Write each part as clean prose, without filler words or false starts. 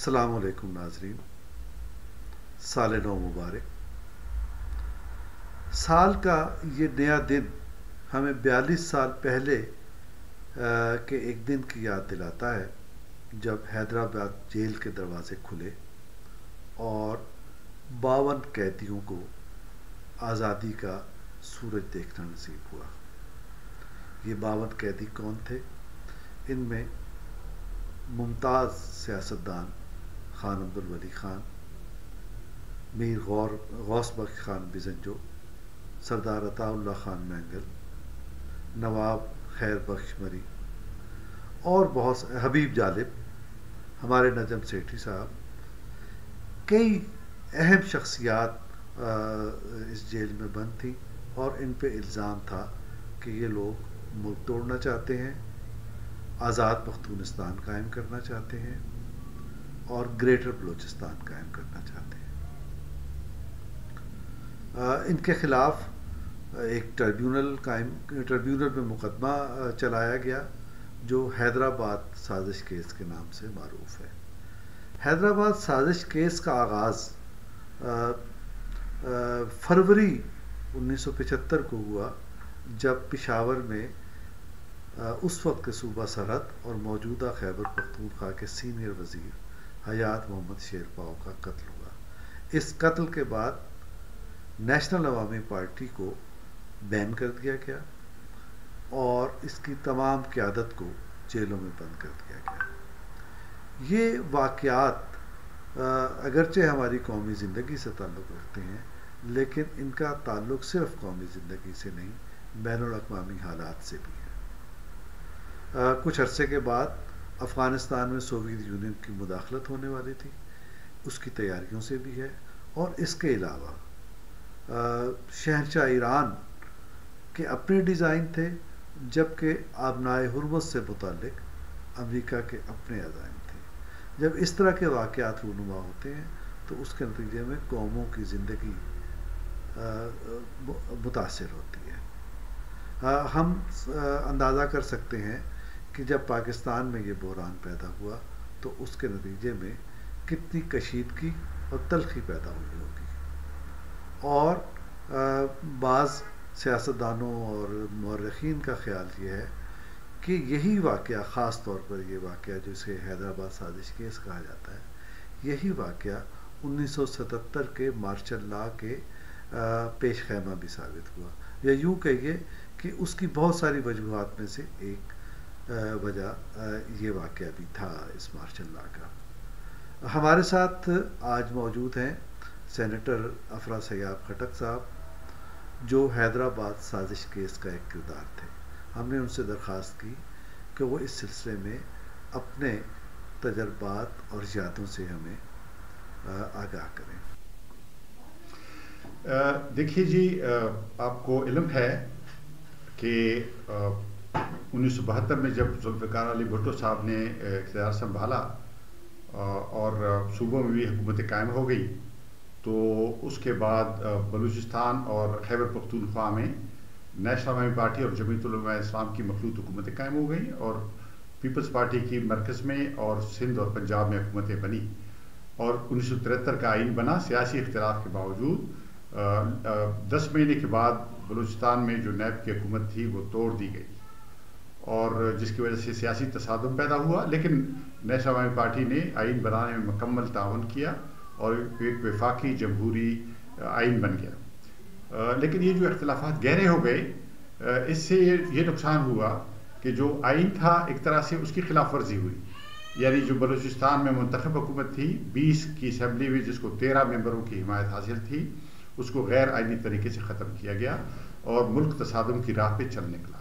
السلام علیکم ناظرین، سال نو مبارک۔ سال کا یہ نیا دن ہمیں 42 سال پہلے کے ایک دن کی یاد دلاتا ہے جب حیدرآباد جیل کے دروازے کھلے اور 52 قیدیوں کو آزادی کا سورج دیکھنا نصیب ہوا۔ یہ 52 قیدی کون تھے؟ ان میں ممتاز سیاستدان خان عبدالولی خان، میر غوث بخش خان بزنجو، سردار عطا اللہ خان مینگل، نواب خیر بخش مری اور بہت حبیب جالب، ہمارے نجم سیٹھی صاحب، کئی اہم شخصیات اس جیل میں بند تھیں اور ان پہ الزام تھا کہ یہ لوگ ملک توڑنا چاہتے ہیں، آزاد پختونستان قائم کرنا چاہتے ہیں اور گریٹر بلوچستان قائم کرنا چاہتے ہیں۔ ان کے خلاف ایک ٹریبیونل میں مقدمہ چلایا گیا جو حیدرآباد سازش کیس کے نام سے معروف ہے۔ حیدرآباد سازش کیس کا آغاز فروری 1975 کو ہوا جب پشاور میں اس وقت کے صوبہ سرحد اور موجودہ خیبر پختونخوا کے سینئر وزیر حیات محمد شیرپاؤ کا قتل ہوا۔ اس قتل کے بعد نیشنل عوامی پارٹی کو بین کر دیا گیا اور اس کی تمام قیادت کو جیلوں میں بند کر دیا گیا۔ یہ واقعات اگرچہ ہماری قومی زندگی سے تعلق رکھتے ہیں لیکن ان کا تعلق صرف قومی زندگی سے نہیں، بین الاقوامی حالات سے بھی ہے۔ کچھ عرصے کے بعد افغانستان میں سوویت یونین کی مداخلت ہونے والی تھی، اس کی تیاریوں سے بھی ہے، اور اس کے علاوہ شہنشاہ ایران کے اپنے ڈیزائن تھے جبکہ آبنائے حرمت سے متعلق امریکہ کے اپنے عزائم تھے۔ جب اس طرح کے واقعات رونما ہوتے ہیں تو اس کے نتیجے میں قوموں کی زندگی متاثر ہوتی ہے۔ ہم اندازہ کر سکتے ہیں کہ جب پاکستان میں یہ بحران پیدا ہوا تو اس کے نتیجے میں کتنی کشیدگی اور تلخی پیدا ہوئی ہوگی، اور بعض سیاستدانوں اور مورخین کا خیال یہ ہے کہ یہی واقعہ، خاص طور پر یہ واقعہ جسے حیدرآباد سازش کیس کہا جاتا ہے، یہی واقعہ 1977 کے مارشل لا کے پیش خیمہ بھی ثابت ہوا، یا یوں کہیے کہ اس کی بہت ساری وجوہات میں سے ایک وجہ یہ واقعہ بھی تھا اس مارشل لا کا۔ ہمارے ساتھ آج موجود ہیں سینیٹر افرا سیاب خٹک صاحب جو حیدرآباد سازش کیس کا ایک کردار تھے۔ ہم نے ان سے درخواست کی کہ وہ اس سلسلے میں اپنے تجربات اور یادوں سے ہمیں آگاہ کریں۔ دیکھیے جی، آپ کو علم ہے کہ 1972 میں جب ذوالفقار علی بھٹو صاحب نے اقتدار سنبھالا اور صوبوں میں بھی حکومت قائم ہو گئی تو اس کے بعد بلوچستان اور خیبر پختونخوا میں نیشنل عوامی پارٹی اور جمعیت علماء اسلام کی مخلوط حکومتیں قائم ہو گئیں اور پیپلز پارٹی کی مرکز میں اور سندھ اور پنجاب میں حکومتیں بنی، اور 1973 کا آئین بنا۔ سیاسی اختلاف کے باوجود 10 مہینے کے بعد بلوچستان میں جو نیب کی حکومت تھی وہ توڑ دی گئی، اور جس کی وجہ سے سیاسی تصادم پیدا ہوا، لیکن نیشنل عوامی پارٹی نے آئین بنانے میں مکمل تعاون کیا اور ایک وفاقی جمہوری آئین بن گیا۔ لیکن یہ جو اختلافات گہرے ہو گئے، اس سے یہ نقصان ہوا کہ جو آئین تھا ایک طرح سے اس کی خلاف ورزی ہوئی، یعنی جو بلوچستان میں منتخب حکومت تھی 20 کی اسمبلی میں جس کو 13 ممبروں کی حمایت حاصل تھی، اس کو غیر آئینی طریقے سے ختم کیا گیا اور ملک تصادم کی راہ پہ چل نکلا۔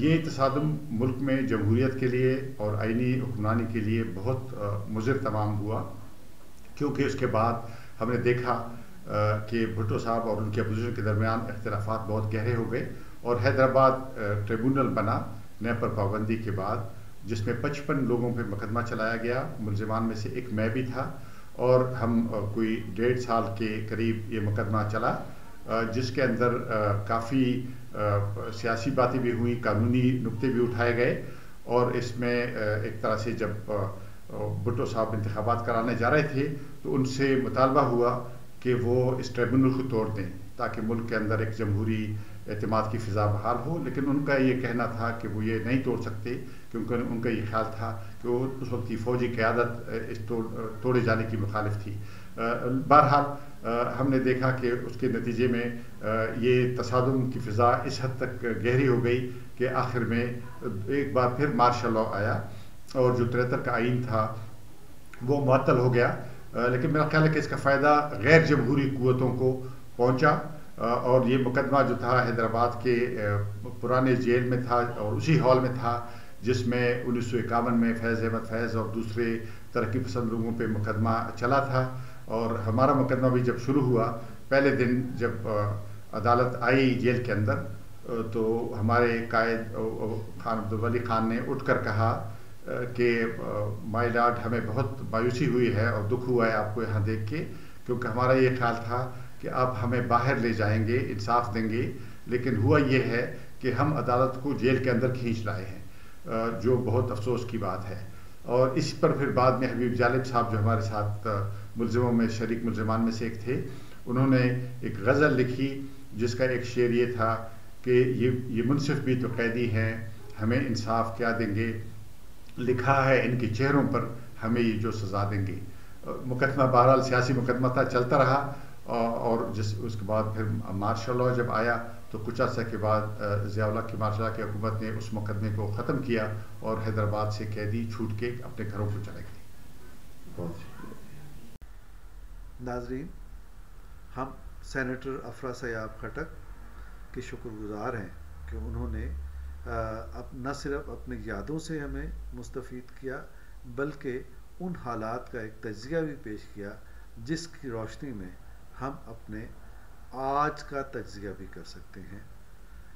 یہ تصادم ملک میں جمہوریت کے لیے اور آئینی حکمرانی کے لیے بہت مضر تمام ہوا، کیونکہ اس کے بعد ہم نے دیکھا کہ بھٹو صاحب اور ان کے اپوزیشن کے درمیان اختلافات بہت گہرے ہو گئے، اور حیدرآباد ٹریبونل بنا نیب پر پابندی کے بعد، جس میں 55 لوگوں پہ مقدمہ چلایا گیا، ملزمان میں سے ایک میں بھی تھا، اور ہم کوئی 1.5 سال کے قریب یہ مقدمہ چلا، جس کے اندر کافی سیاسی باتیں بھی ہوئیں، قانونی نکتے بھی اٹھائے گئے، اور اس میں ایک طرح سے جب بھٹو صاحب انتخابات کرانے جا رہے تھے تو ان سے مطالبہ ہوا کہ وہ اس ٹریبونل کو توڑ دیں تاکہ ملک کے اندر ایک جمہوری اعتماد کی فضا بحال ہو، لیکن ان کا یہ کہنا تھا کہ وہ یہ نہیں توڑ سکتے کیونکہ ان کا یہ خیال تھا کہ وہ اس وقت کی فوجی قیادت اس توڑے جانے کی مخالف تھی۔ بہرحال ہم نے دیکھا کہ اس کے نتیجے میں یہ تصادم کی فضا اس حد تک گہری ہو گئی کہ آخر میں ایک بار پھر مارشل لاء آیا اور جو 73 کا آئین تھا وہ معطل ہو گیا، لیکن میرا خیال ہے کہ اس کا فائدہ غیر جمہوری قوتوں کو پہنچا، اور یہ مقدمہ جو تھا حیدرآباد کے پرانے جیل میں تھا اور اسی ہال میں تھا جس میں 1951 میں فیض احمد فیض اور دوسرے ترقی پسند لوگوں پہ مقدمہ چلا تھا، اور ہمارا مقدمہ بھی جب شروع ہوا پہلے دن جب عدالت آئی جیل کے اندر تو ہمارے قائد خان عبدالولی خان نے اٹھ کر کہا کہ مائی لارڈ ہمیں بہت مایوسی ہوئی ہے اور دکھ ہوا ہے آپ کو یہاں دیکھ کے، کیونکہ ہمارا یہ خیال تھا کہ آپ ہمیں باہر لے جائیں گے، انصاف دیں گے، لیکن ہوا یہ ہے کہ ہم عدالت کو جیل کے اندر کھینچ لائے ہیں، جو بہت افسوس کی بات ہے۔ اور اس پر پھر بعد میں حبیب جالب صاحب جو ہمارے ساتھ ملزموں میں شریک ملزمان میں سے ایک تھے، انہوں نے ایک غزل لکھی جس کا ایک شعر یہ تھا کہ یہ منصف بھی تو قیدی ہیں، ہمیں انصاف کیا دیں گے، لکھا ہے ان کے چہروں پر ہمیں یہ جو سزا دیں گے۔ مقدمہ بہرحال سیاسی مقدمہ تھا، چلتا رہا، اور اس کے بعد پھر مارشل لاء جب آیا تو کچھ عرصہ کے بعد ضیاء اللہ کی مارشل لاء کی حکومت نے اس مقدمے کو ختم کیا اور حیدرآباد سے قیدی چھوٹ کے اپنے گھروں کو چلے گئے۔ بہت شکریہ۔ ناظرین، ہم سینیٹر افرا سیاب خٹک کے شکر گزار ہیں کہ انہوں نے نہ صرف اپنی یادوں سے ہمیں مستفید کیا بلکہ ان حالات کا ایک تجزیہ بھی پیش کیا جس کی روشنی میں ہم اپنے آج کا تجزیہ بھی کر سکتے ہیں۔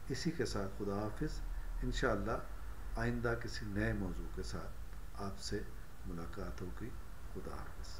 اسی کے ساتھ خدا حافظ، انشاءاللہ آئندہ کسی نئے موضوع کے ساتھ آپ سے ملاقات ہوگی۔ خدا حافظ۔